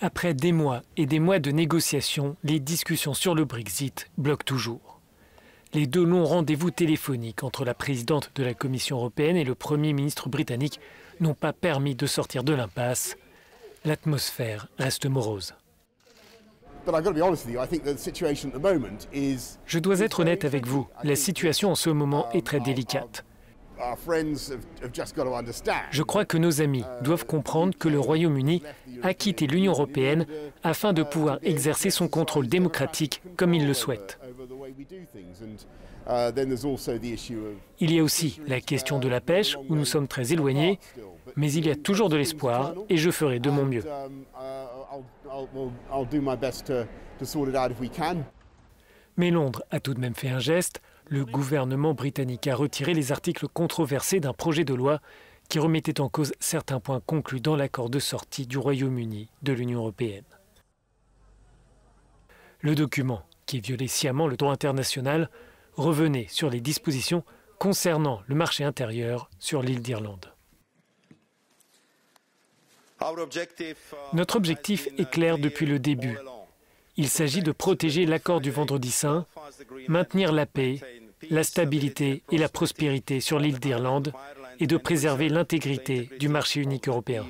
Après des mois et des mois de négociations, les discussions sur le Brexit bloquent toujours. Les deux longs rendez-vous téléphoniques entre la présidente de la Commission européenne et le Premier ministre britannique n'ont pas permis de sortir de l'impasse. L'atmosphère reste morose. Je dois être honnête avec vous, la situation en ce moment est très délicate. Je crois que nos amis doivent comprendre que le Royaume-Uni a quitté l'Union européenne afin de pouvoir exercer son contrôle démocratique comme il le souhaite. Il y a aussi la question de la pêche, où nous sommes très éloignés, mais il y a toujours de l'espoir et je ferai de mon mieux. Mais Londres a tout de même fait un geste. Le gouvernement britannique a retiré les articles controversés d'un projet de loi qui remettait en cause certains points conclus dans l'accord de sortie du Royaume-Uni de l'Union européenne. Le document, qui violait sciemment le droit international, revenait sur les dispositions concernant le marché intérieur sur l'île d'Irlande. Notre objectif est clair depuis le début. Il s'agit de protéger l'accord du Vendredi saint, maintenir la paix, la stabilité et la prospérité sur l'île d'Irlande et de préserver l'intégrité du marché unique européen.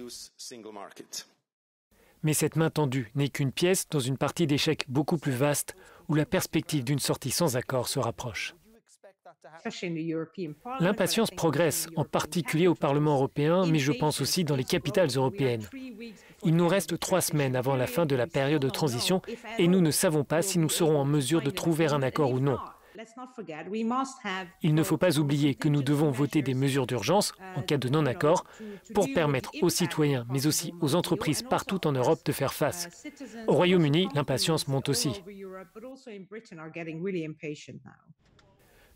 Mais cette main tendue n'est qu'une pièce dans une partie d'échecs beaucoup plus vaste où la perspective d'une sortie sans accord se rapproche. L'impatience progresse, en particulier au Parlement européen, mais je pense aussi dans les capitales européennes. Il nous reste 3 semaines avant la fin de la période de transition et nous ne savons pas si nous serons en mesure de trouver un accord ou non. Il ne faut pas oublier que nous devons voter des mesures d'urgence en cas de non-accord pour permettre aux citoyens, mais aussi aux entreprises partout en Europe de faire face. Au Royaume-Uni, l'impatience monte aussi.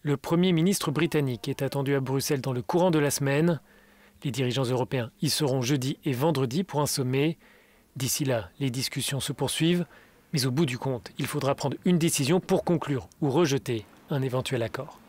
Le Premier ministre britannique est attendu à Bruxelles dans le courant de la semaine. Les dirigeants européens y seront jeudi et vendredi pour un sommet. D'ici là, les discussions se poursuivent. Mais au bout du compte, il faudra prendre une décision pour conclure ou rejeter un éventuel accord.